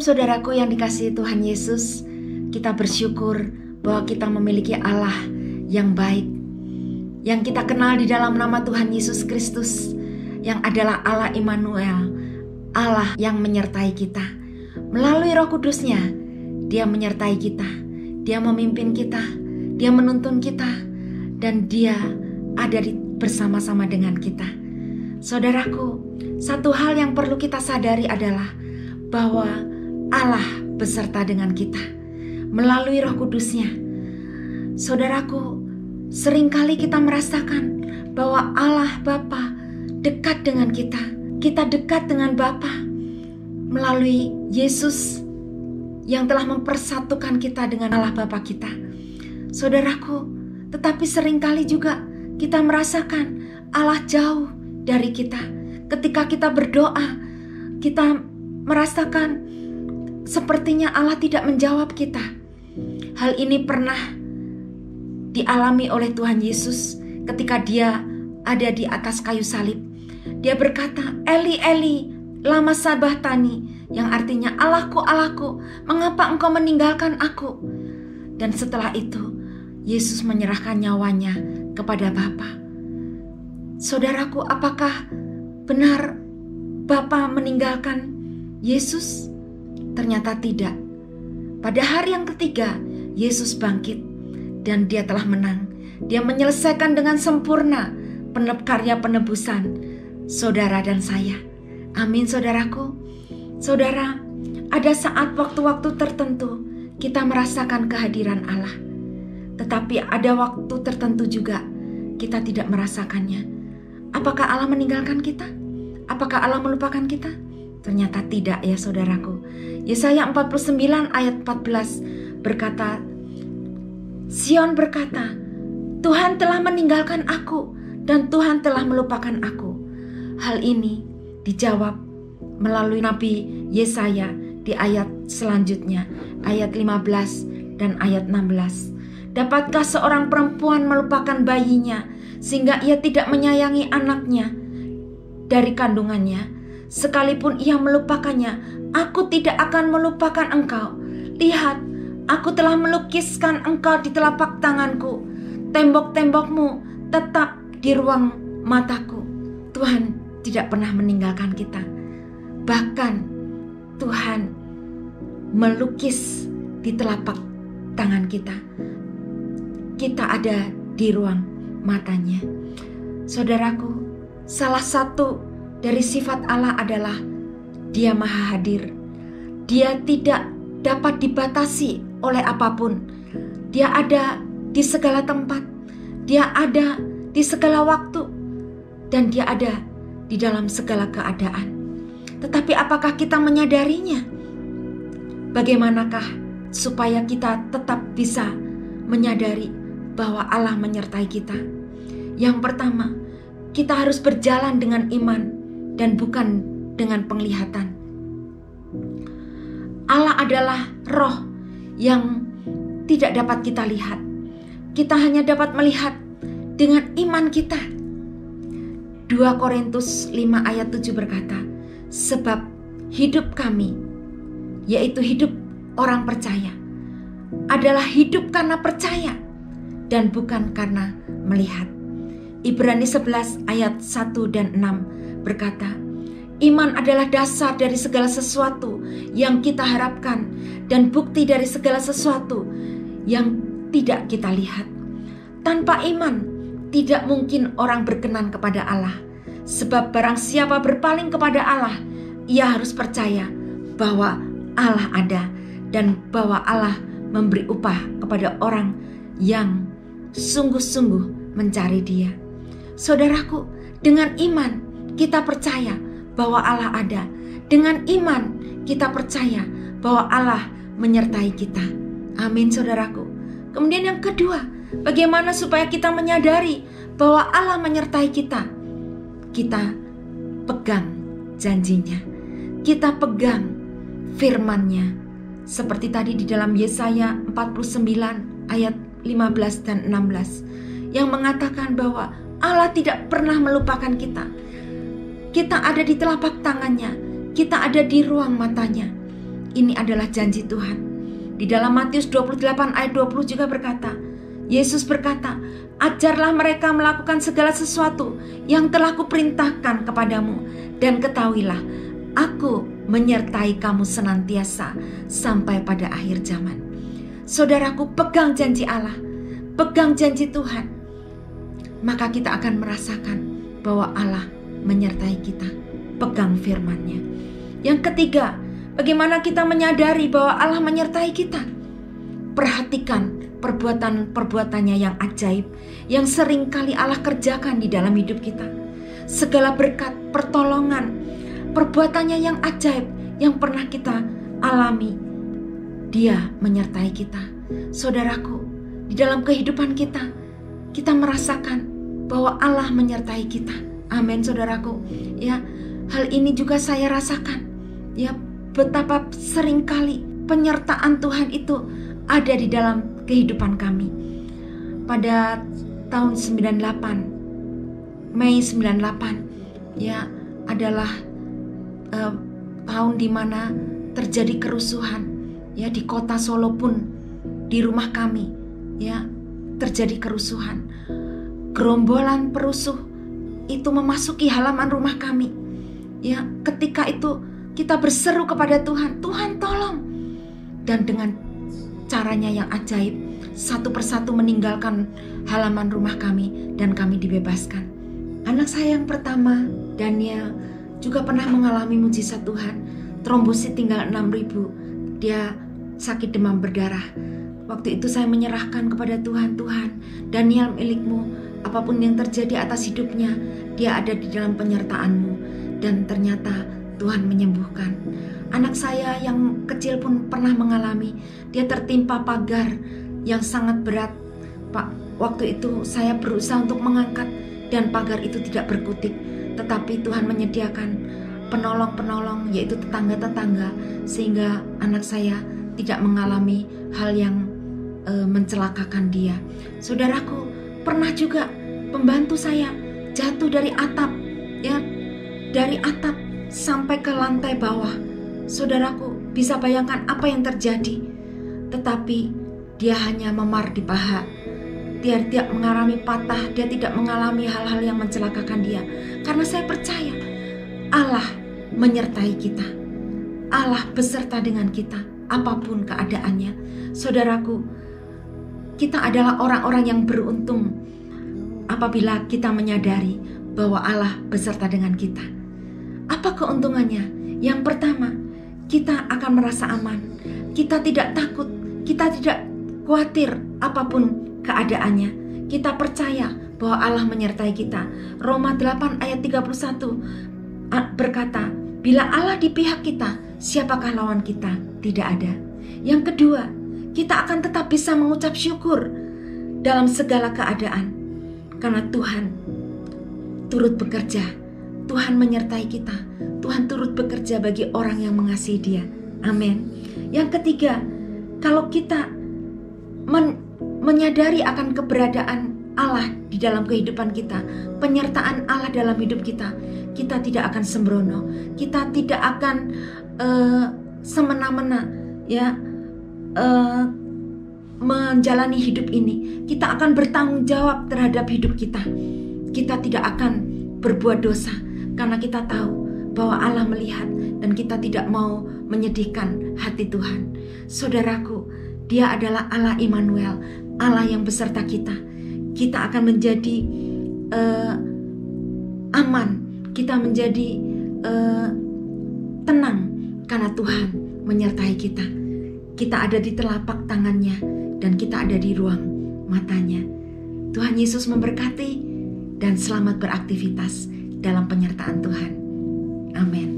Shalom saudaraku yang dikasihi Tuhan Yesus. Kita bersyukur bahwa kita memiliki Allah yang baik, yang kita kenal di dalam nama Tuhan Yesus Kristus, yang adalah Allah Immanuel, Allah yang menyertai kita. Melalui Roh Kudus-Nya, Dia menyertai kita, Dia memimpin kita, Dia menuntun kita, dan Dia ada bersama-sama dengan kita. Saudaraku, satu hal yang perlu kita sadari adalah bahwa Allah beserta dengan kita melalui Roh Kudus-Nya. Saudaraku, seringkali kita merasakan bahwa Allah Bapa dekat dengan kita. Kita dekat dengan Bapa melalui Yesus yang telah mempersatukan kita dengan Allah Bapa kita. Saudaraku, tetapi seringkali juga kita merasakan Allah jauh dari kita. Ketika kita berdoa, kita merasakan sepertinya Allah tidak menjawab kita. Hal ini pernah dialami oleh Tuhan Yesus ketika Dia ada di atas kayu salib. Dia berkata, Eli, Eli, lama sabachthani, yang artinya Allahku, Allahku, mengapa engkau meninggalkan aku? Dan setelah itu, Yesus menyerahkan nyawanya kepada Bapa. Saudaraku, apakah benar Bapa meninggalkan Yesus? Ternyata tidak. Pada hari yang ketiga, Yesus bangkit dan Dia telah menang. Dia menyelesaikan dengan sempurna karya penebusan saudara dan saya. Amin saudaraku. Saudara, ada saat waktu-waktu tertentu kita merasakan kehadiran Allah. Tetapi ada waktu tertentu juga kita tidak merasakannya. Apakah Allah meninggalkan kita? Apakah Allah melupakan kita? Ternyata tidak ya saudaraku. Yesaya 49 ayat 14 berkata, Sion berkata, Tuhan telah meninggalkan aku dan Tuhan telah melupakan aku. Hal ini dijawab melalui Nabi Yesaya di ayat selanjutnya, ayat 15 dan ayat 16. Dapatkah seorang perempuan melupakan bayinya sehingga ia tidak menyayangi anaknya dari kandungannya? Sekalipun ia melupakannya, aku tidak akan melupakan engkau. Lihat, aku telah melukiskan engkau di telapak tanganku. Tembok-tembokmu tetap di ruang mataku. Tuhan tidak pernah meninggalkan kita. Bahkan Tuhan melukis di telapak tangan kita. Kita ada di ruang matanya. Saudaraku, salah satu dari sifat Allah adalah Dia maha hadir. Dia tidak dapat dibatasi oleh apapun. Dia ada di segala tempat. Dia ada di segala waktu. Dan Dia ada di dalam segala keadaan. Tetapi apakah kita menyadarinya? Bagaimanakah supaya kita tetap bisa menyadari bahwa Allah menyertai kita? Yang pertama, kita harus berjalan dengan iman dan bukan dengan penglihatan. Allah adalah roh yang tidak dapat kita lihat. Kita hanya dapat melihat dengan iman kita. 2 Korintus 5 ayat 7 berkata, sebab hidup kami, yaitu hidup orang percaya, adalah hidup karena percaya dan bukan karena melihat. Ibrani 11 ayat 1 dan 6 berkata, iman adalah dasar dari segala sesuatu yang kita harapkan dan bukti dari segala sesuatu yang tidak kita lihat. Tanpa iman, tidak mungkin orang berkenan kepada Allah. Sebab barang siapa berpaling kepada Allah, ia harus percaya bahwa Allah ada dan bahwa Allah memberi upah kepada orang yang sungguh-sungguh mencari Dia. Saudaraku, dengan iman kita percaya bahwa Allah ada. Dengan iman kita percaya bahwa Allah menyertai kita. Amin saudaraku. Kemudian yang kedua, bagaimana supaya kita menyadari bahwa Allah menyertai kita? Kita pegang janjinya. Kita pegang firman-Nya. Seperti tadi di dalam Yesaya 49 ayat 15 dan 16 yang mengatakan bahwa Allah tidak pernah melupakan kita. Kita ada di telapak tangannya, kita ada di ruang matanya. ini adalah janji Tuhan. Di dalam Matius 28 ayat 20 juga berkata, Yesus berkata, ajarlah mereka melakukan segala sesuatu yang telah kuperintahkan kepadamu, dan ketahuilah, aku menyertai kamu senantiasa sampai pada akhir zaman. Saudaraku, pegang janji Allah, pegang janji Tuhan, maka kita akan merasakan bahwa Allah menyertai kita. Pegang firman-Nya. Yang ketiga, bagaimana kita menyadari bahwa Allah menyertai kita? Perhatikan perbuatan-perbuatannya yang ajaib, yang sering kali Allah kerjakan di dalam hidup kita. Segala berkat, pertolongan, perbuatannya yang ajaib yang pernah kita alami, Dia menyertai kita. Saudaraku, di dalam kehidupan kita, kita merasakan bahwa Allah menyertai kita. Amin, saudaraku. Ya, hal ini juga saya rasakan. Ya, betapa seringkali penyertaan Tuhan itu ada di dalam kehidupan kami. Pada tahun 98, Mei 98, ya, adalah tahun di mana terjadi kerusuhan, ya, di kota Solo pun, di rumah kami, ya, terjadi kerusuhan. Gerombolan perusuh itu memasuki halaman rumah kami. Ya, ketika itu kita berseru kepada Tuhan, Tuhan tolong. Dan dengan caranya yang ajaib, satu persatu meninggalkan halaman rumah kami dan kami dibebaskan. Anak saya yang pertama, Daniel, juga pernah mengalami mujizat Tuhan. Trombosit tinggal 6.000. Dia sakit demam berdarah. Waktu itu saya menyerahkan kepada Tuhan, Tuhan, Daniel milikmu. Apapun yang terjadi atas hidupnya, dia ada di dalam penyertaan-Mu. Dan ternyata Tuhan menyembuhkan. Anak saya yang kecil pun pernah mengalami, dia tertimpa pagar yang sangat berat. Pak, waktu itu saya berusaha untuk mengangkat dan pagar itu tidak berkutik. Tetapi Tuhan menyediakan penolong-penolong, yaitu tetangga-tetangga, sehingga anak saya tidak mengalami hal yang mencelakakan dia. Saudaraku, pernah juga pembantu saya jatuh dari atap, ya, dari atap sampai ke lantai bawah. Saudaraku, bisa bayangkan apa yang terjadi. Tetapi dia hanya memar di paha. Dia tidak mengalami patah, dia tidak mengalami hal-hal yang mencelakakan dia. Karena saya percaya Allah menyertai kita. Allah beserta dengan kita apapun keadaannya. Saudaraku, kita adalah orang-orang yang beruntung apabila kita menyadari bahwa Allah beserta dengan kita. Apa keuntungannya? Yang pertama, kita akan merasa aman. Kita tidak takut, kita tidak khawatir apapun keadaannya. Kita percaya bahwa Allah menyertai kita. Roma 8 ayat 31 berkata, bila Allah di pihak kita, siapakah lawan kita? Tidak ada. Yang kedua, kita akan tetap bisa mengucap syukur dalam segala keadaan. Karena Tuhan turut bekerja. Tuhan menyertai kita. Tuhan turut bekerja bagi orang yang mengasihi Dia. Amin. Yang ketiga, kalau kita menyadari akan keberadaan Allah di dalam kehidupan kita, penyertaan Allah dalam hidup kita, kita tidak akan sembrono, kita tidak akan semena-mena, ya, menjalani hidup ini. Kita akan bertanggung jawab terhadap hidup kita. Kita tidak akan berbuat dosa karena kita tahu bahwa Allah melihat dan kita tidak mau menyedihkan hati Tuhan. Saudaraku, Dia adalah Allah Immanuel, Allah yang beserta kita. Kita akan menjadi aman, kita menjadi tenang karena Tuhan menyertai kita. Kita ada di telapak tangan-Nya dan kita ada di ruang mata-Nya. Tuhan Yesus memberkati dan selamat beraktivitas dalam penyertaan Tuhan. Amin.